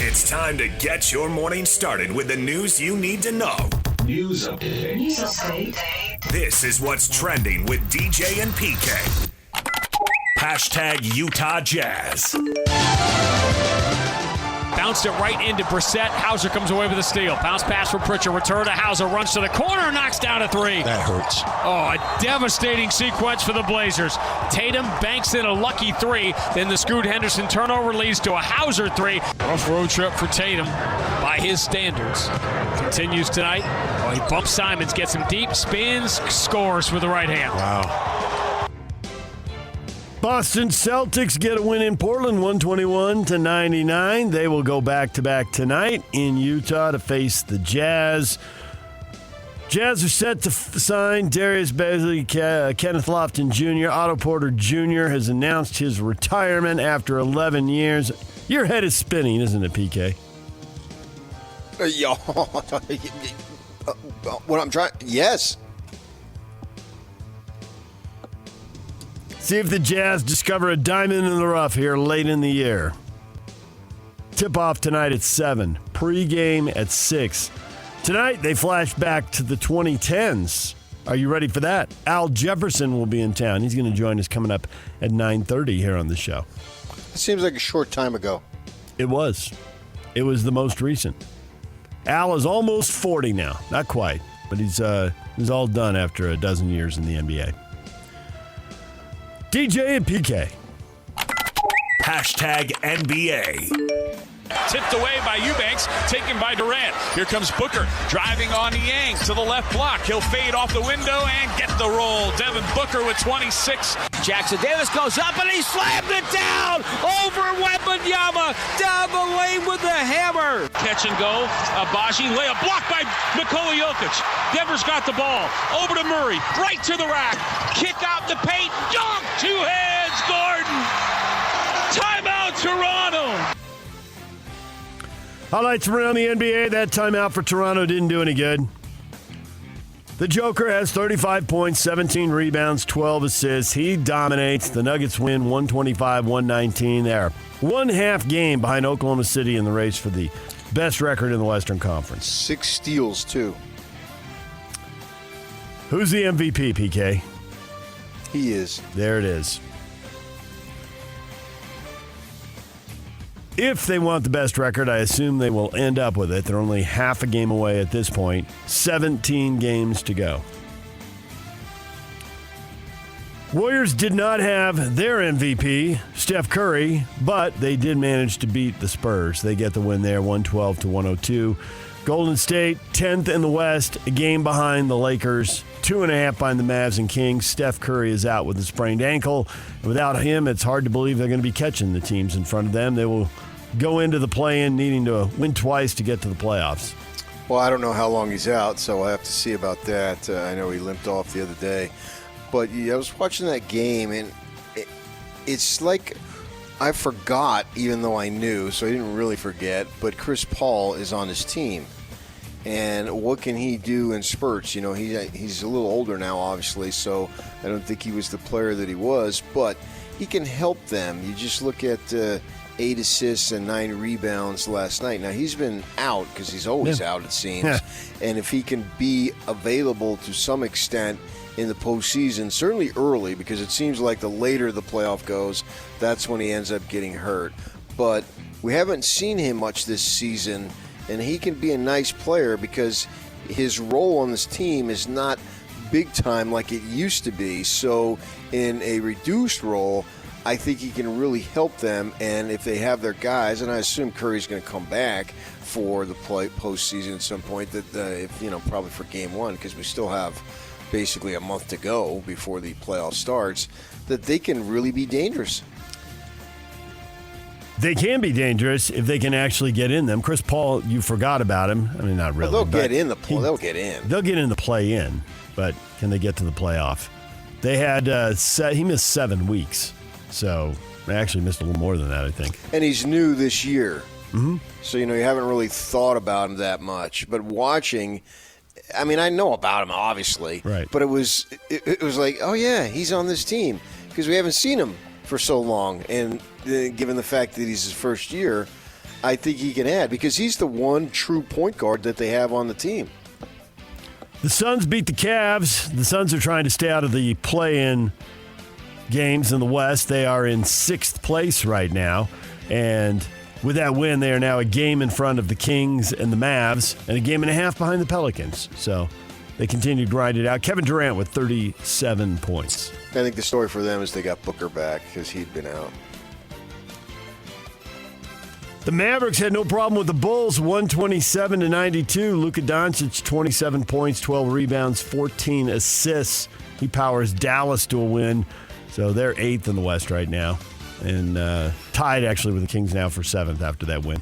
It's time to get your morning started with the news you need to know. News update. This is what's trending with DJ and PK. Hashtag Utah Jazz. Bounced it right into Brissett. Hauser comes away with a steal. Bounce pass for Pritchard. Return to Hauser. Runs to the corner. Knocks down a three. That hurts. Oh, a devastating sequence for the Blazers. Tatum banks in a lucky three. Then the Scoot Henderson turnover leads to a Hauser three. Rough road trip for Tatum by his standards. Continues tonight. Oh, he bumps Simons. Gets him deep. Spins. Scores with the right hand. Wow. Boston Celtics get a win in Portland, 121-99. They will go back-to-back tonight in Utah to face the Jazz. Jazz are set to sign Darius Bazley, Kenneth Lofton Jr. Otto Porter Jr. has announced his retirement after 11 years. Your head is spinning, isn't it, PK? What I'm trying... Yes. See if the Jazz discover a diamond in the rough here late in the year. Tip-off tonight at 7. Pre-game at 6. Tonight, they flash back to the 2010s. Are you ready for that? Al Jefferson will be in town. He's going to join us coming up at 9:30 here on the show. It seems like a short time ago. It was. It was the most recent. Al is almost 40 now. Not quite, but he's all done after a dozen years in the NBA. DJ and PK. Hashtag NBA. Tipped away by Eubanks, taken by Durant. Here comes Booker, driving on Yang to the left block. He'll fade off the window and get the roll. Devin Booker with 26. Jackson Davis goes up and he slammed it down over Wembanyama down the lane with the hammer. Catch and go. Abaji layup blocked by Nikola Jokic. Denver's got the ball. Over to Murray. Right to the rack. Kick out the paint. Dunk. Two hands. Gordon. Timeout Toronto. Highlights from around the NBA. That timeout for Toronto didn't do any good. The Joker has 35 points, 17 rebounds, 12 assists. He dominates. The Nuggets win 125-119. They're 1.5 game behind Oklahoma City in the race for the best record in the Western Conference. 6 steals, too. Who's the MVP, PK? He is. There it is. If they want the best record, I assume they will end up with it. They're only half a game away at this point. 17 games to go. Warriors did not have their MVP, Steph Curry, but they did manage to beat the Spurs. They get the win there, 112-102. Golden State, 10th in the West, a game behind the Lakers, 2.5 behind the Mavs and Kings. Steph Curry is out with a sprained ankle. Without him, it's hard to believe they're going to be catching the teams in front of them. They will go into the play-in needing to win twice to get to the playoffs. Well, I don't know how long he's out, so I'll have to see about that. I know he limped off the other day. But I was watching that game, and it's like I forgot, even though I knew, so I didn't really forget. But Chris Paul is on his team. And what can he do in spurts? You know, he's a little older now, obviously, so I don't think he was the player that he was. But he can help them. You just look at 8 assists and 9 rebounds last night. Now, he's been out because he's always out, it seems. And if he can be available to some extent in the postseason, certainly early, because it seems like the later the playoff goes, that's when he ends up getting hurt. But we haven't seen him much this season, and he can be a nice player because his role on this team is not big time like it used to be. So in a reduced role, I think he can really help them. And if they have their guys, and I assume Curry's going to come back for the postseason at some point, that probably for Game 1, because we still have basically a month to go before the playoff starts, that they can really be dangerous. They can be dangerous if they can actually get in them. Chris Paul, you forgot about him. I mean, not really. Well, they'll get in the play. They'll get in. They'll get in the play-in, but can they get to the playoff? They had he missed 7 weeks, so they actually missed a little more than that, I think. And he's new this year, mm-hmm. So you haven't really thought about him that much. But watching, I mean, I know about him obviously, right? But it was like, oh yeah, he's on this team because we haven't seen him for so long, and given the fact that he's his first year, I think he can add because he's the one true point guard that they have on the team. The Suns beat the Cavs. The Suns are trying to stay out of the play-in games in the West. They are in 6th place right now. And with that win, they are now a game in front of the Kings and the Mavs and a game and a half behind the Pelicans. So they continue to grind it out. Kevin Durant with 37 points. I think the story for them is they got Booker back because he'd been out. The Mavericks had no problem with the Bulls, 127-92. Luka Doncic, 27 points, 12 rebounds, 14 assists. He powers Dallas to a win. So they're 8th in the West right now. And tied, actually, with the Kings now for 7th after that win.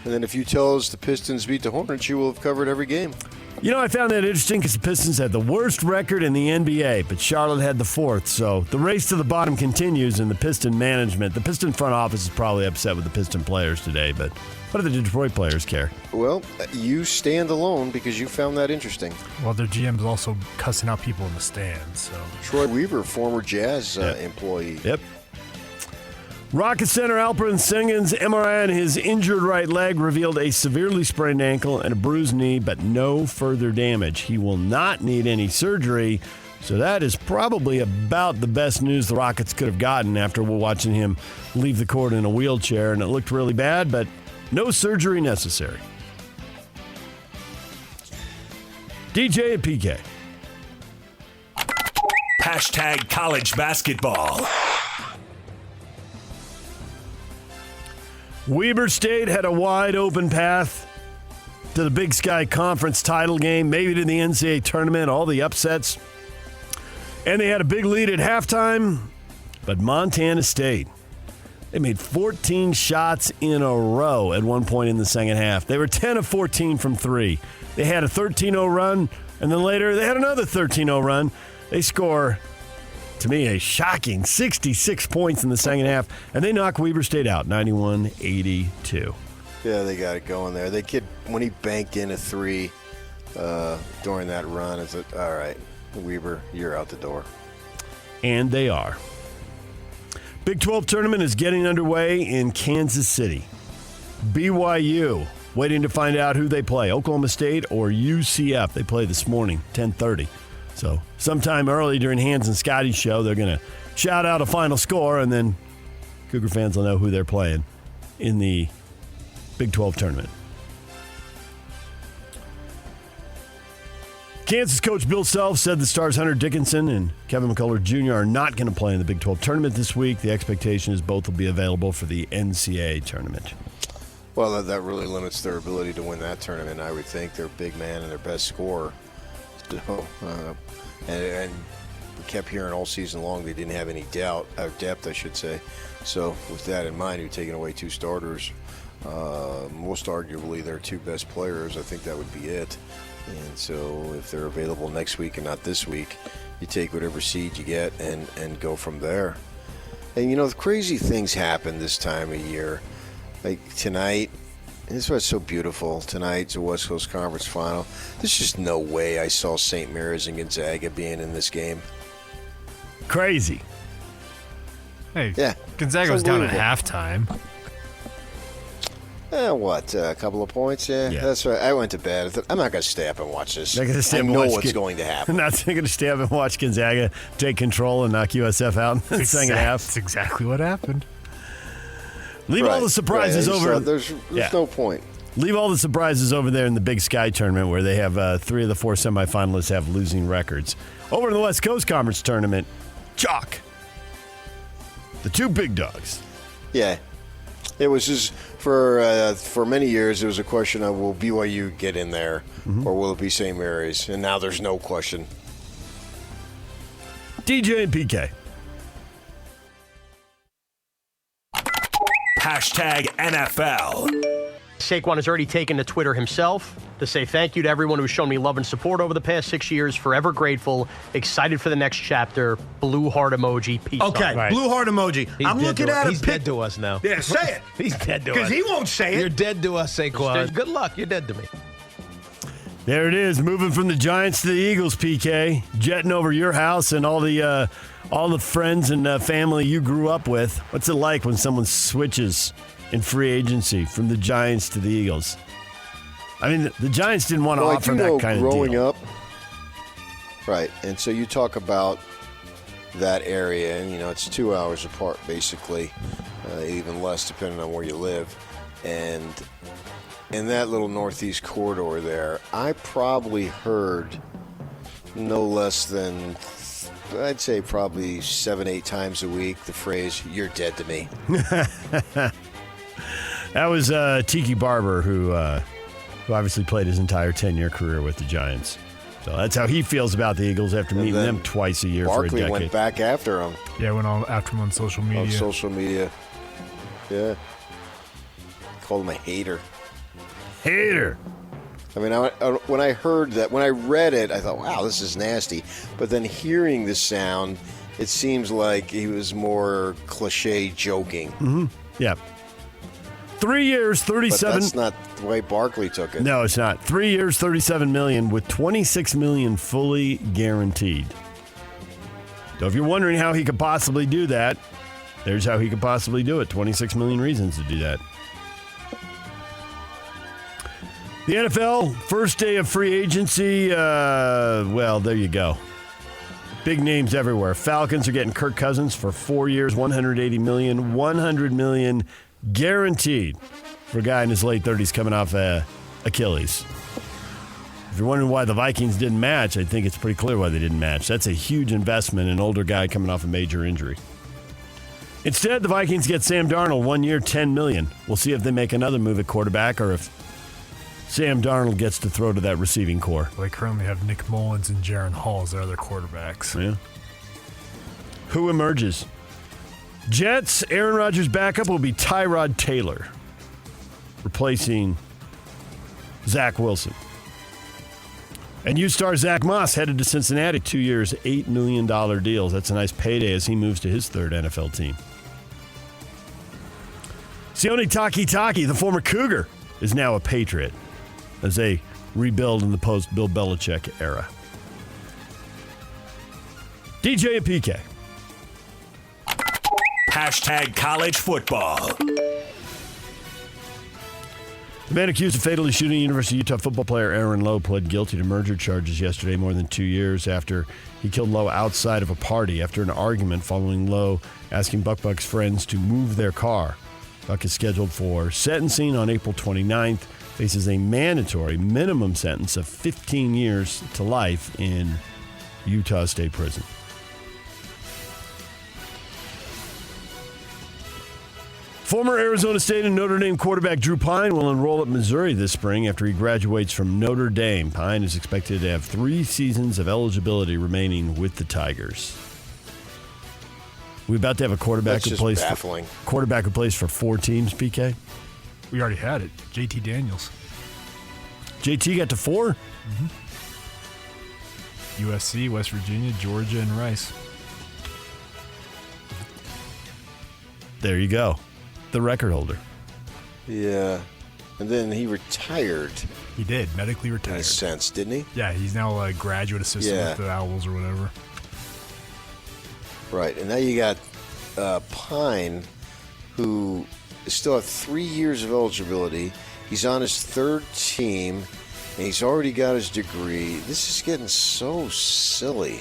And then if you tell us the Pistons beat the Hornets, you will have covered every game. You know, I found that interesting because the Pistons had the worst record in the NBA, but Charlotte had the 4th. So the race to the bottom continues, and the Piston management, the Piston front office is probably upset with the Piston players today, but what do the Detroit players care? Well, you stand alone because you found that interesting. Well, their GM's also cussing out people in the stands. So Troy Weaver, former Jazz employee. Yep. Rocket Center Alperen Sengun's MRI on his injured right leg revealed a severely sprained ankle and a bruised knee, but no further damage. He will not need any surgery, so that is probably about the best news the Rockets could have gotten after watching him leave the court in a wheelchair, and it looked really bad, but no surgery necessary. DJ and PK. Hashtag college basketball. Weber State had a wide open path to the Big Sky Conference title game, maybe to the NCAA tournament, all the upsets. And they had a big lead at halftime, but Montana State, they made 14 shots in a row at one point in the second half. They were 10 of 14 from 3. They had a 13-0 run, and then later they had another 13-0 run. They score, to me, a shocking 66 points in the second half, and they knock Weber State out, 91-82. Yeah, they got it going there. When he banked in a 3 during that run, it's like, all right, Weber, you're out the door. And they are. Big 12 tournament is getting underway in Kansas City. BYU waiting to find out who they play, Oklahoma State or UCF. They play this morning, 10:30. So sometime early during Hans and Scotty's show, they're going to shout out a final score, and then Cougar fans will know who they're playing in the Big 12 tournament. Kansas coach Bill Self said the Stars' Hunter Dickinson and Kevin McCullough Jr. are not going to play in the Big 12 tournament this week. The expectation is both will be available for the NCAA tournament. Well, that really limits their ability to win that tournament, I would think. Their big man and their best scorer. So, and we kept hearing all season long they didn't have any depth, I should say. So with that in mind, you're taking away 2 starters. Most arguably their 2 best players. I think that would be it. And so if they're available next week and not this week, you take whatever seed you get and go from there. And, you know, crazy things happen this time of year. Like tonight, and this is what's so beautiful. Tonight's a West Coast Conference Final. There's just no way I saw St. Mary's and Gonzaga being in this game. Crazy. hey, Yeah, Gonzaga was down at halftime. A couple of points? Yeah. That's right. I went to bed. I thought, I'm not going to stay up and watch this. Not gonna stay I up and know watch what's going to happen. Not going to stay up and watch Gonzaga take control and knock USF out in the second half. That's exactly what happened. Leave all the surprises over. There's no point. Leave all the surprises over there in the Big Sky tournament where they have 3 of the 4 semifinalists have losing records. Over in the West Coast Conference tournament, chalk. The 2 big dogs. Yeah. It was just for many years it was a question of will BYU get in there or will it be St. Mary's? And now there's no question. DJ and PK. Hashtag NFL. Saquon has already taken to Twitter himself to say thank you to everyone who's shown me love and support over the past 6 years. Forever grateful. Excited for the next chapter. Blue heart emoji. Peace. Okay, Right. blue heart emoji. I'm looking at a He's dead to us now. Yeah, say it. He's dead to us. Because he won't say You're it. dead to us, Saquon. Good luck. You're dead to me. There it is, moving from the Giants to the Eagles, PK. Jetting over your house and all the friends and family you grew up with. What's it like when someone switches in free agency from the Giants to the Eagles. I mean, the Giants didn't want to offer that kind of deal. Growing up, right, and so you talk about that area, and it's 2 hours apart, basically, even less depending on where you live. And in that little northeast corridor there, I probably heard no less than, I'd say probably 7-8 times a week, the phrase, "You're dead to me." That was Tiki Barber, who obviously played his entire 10-year career with the Giants. So that's how he feels about the Eagles after meeting them twice a year for a decade. Barkley went back after him. Yeah, went on after him on social media. On social media. Yeah. Called him a hater. Hater. I mean, when I heard that, when I read it, I thought, wow, this is nasty. But then hearing the sound, it seems like he was more cliche joking. Mm-hmm. Yeah. 3 years, 37. But that's not the way Barkley took it. No, it's not. 3 years, $37 million, with $26 million fully guaranteed. So if you're wondering how he could possibly do that, there's how he could possibly do it. 26 million reasons to do that. The NFL, first day of free agency. Well, there you go. Big names everywhere. Falcons are getting Kirk Cousins for 4 years, $180 million, $100 million guaranteed for a guy in his late 30s coming off Achilles. If you're wondering why the Vikings didn't match, I think it's pretty clear why they didn't match. That's a huge investment in an older guy coming off a major injury. Instead, the Vikings get Sam Darnold, 1 year, $10 million. We'll see if they make another move at quarterback or if Sam Darnold gets to throw to that receiving core. Well, they currently have Nick Mullins and Jaron Hall as their other quarterbacks. Yeah. Who emerges? Jets, Aaron Rodgers' backup will be Tyrod Taylor, replacing Zach Wilson. And U-star Zach Moss headed to Cincinnati, 2 years, $8 million deals. That's a nice payday as he moves to his third NFL team. Sione Takitaki, the former Cougar, is now a Patriot as they rebuild in the post-Bill Belichick era. DJ and PK. Hashtag college football. The man accused of fatally shooting University of Utah football player Aaron Lowe pled guilty to murder charges yesterday, more than 2 years after he killed Lowe outside of a party after an argument following Lowe asking Buck's friends to move their car. Buck is scheduled for sentencing on April 29th, faces a mandatory minimum sentence of 15 years to life in Utah State Prison. Former Arizona State and Notre Dame quarterback Drew Pine will enroll at Missouri this spring after he graduates from Notre Dame. Pine is expected to have 3 seasons of eligibility remaining with the Tigers. We about to have a quarterback who plays for 4 teams, PK? We already had it. JT Daniels. JT got to 4? Mm-hmm. USC, West Virginia, Georgia, and Rice. There you go. The record holder. Yeah. And then he retired. He did. Medically retired. In a sense, didn't he? Yeah, he's now a graduate assistant with the Owls or whatever. Right. And now you got Pine, who still have 3 years of eligibility. He's on his 3rd team, and he's already got his degree. This is getting so silly.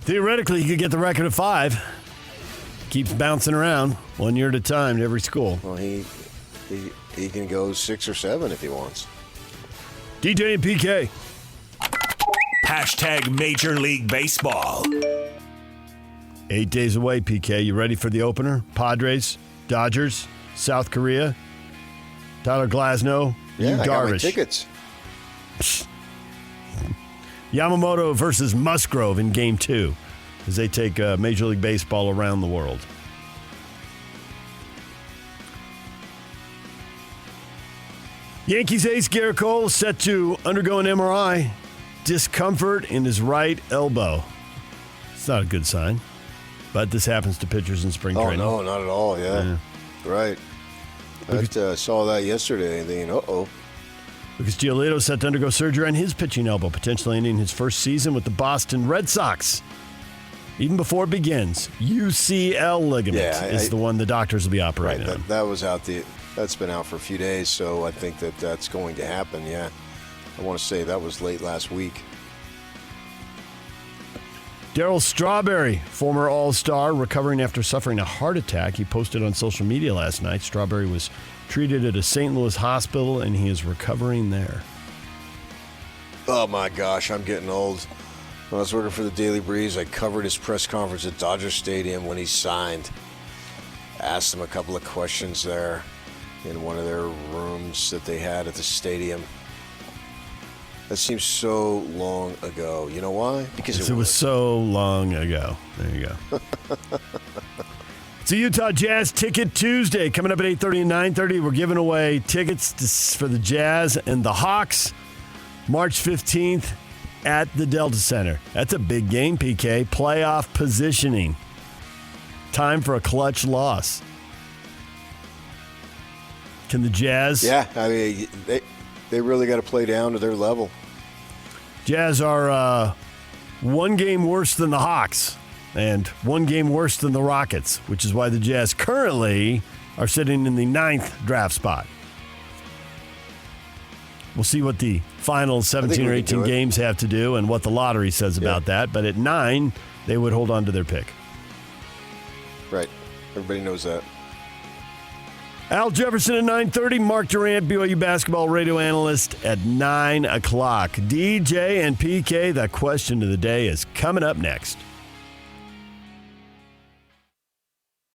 Theoretically, he could get the record of 5. Keeps bouncing around 1 year at a time to every school. Well, he can go 6 or 7 if he wants. DJ and PK. Hashtag Major League Baseball. 8 days away, PK. You ready for the opener? Padres, Dodgers, South Korea, Tyler Glasnow, Yeah, I got my Darvish. tickets. Yamamoto versus Musgrove in Game 2 as they take Major League Baseball around the world. Yankees ace Garrett Cole is set to undergo an MRI. Discomfort in his right elbow. It's not a good sign, but this happens to pitchers in spring training. Oh, no, not at all, yeah. Right. I saw that yesterday and thinking, uh-oh. Lucas Giolito set to undergo surgery on his pitching elbow, potentially ending his first season with the Boston Red Sox. even before it begins. UCL ligament is the one the doctors will be operating on. That was out. That's been out for a few days, so I think that's going to happen. Yeah, I want to say that was late last week. Darryl Strawberry, former All-Star, recovering after suffering a heart attack. He posted on social media last night. Strawberry was treated at a St. Louis hospital, and he is recovering there. Oh, my gosh, I'm getting old. When I was working for the Daily Breeze, I covered his press conference at Dodger Stadium when he signed. Asked him a couple of questions there in one of their rooms that they had at the stadium. That seems so long ago. You know why? Because it was so long ago. There you go. It's a Utah Jazz Ticket Tuesday coming up at 8:30 and 9:30. We're giving away tickets for the Jazz and the Hawks March 15th at the Delta Center. That's a big game, PK. Playoff positioning. Time for a clutch loss. Can the Jazz? Yeah, I mean, they really got to play down to their level. Jazz are one game worse than the Hawks and one game worse than the Rockets, which is why the Jazz currently are sitting in the 9th draft spot. We'll see what the final 17 or 18 games have to do and what the lottery says about that. But at 9, they would hold on to their pick. Right. Everybody knows that. Al Jefferson at 9:30. Mark Durant, BYU basketball radio analyst at 9 o'clock. DJ and PK, the question of the day is coming up next.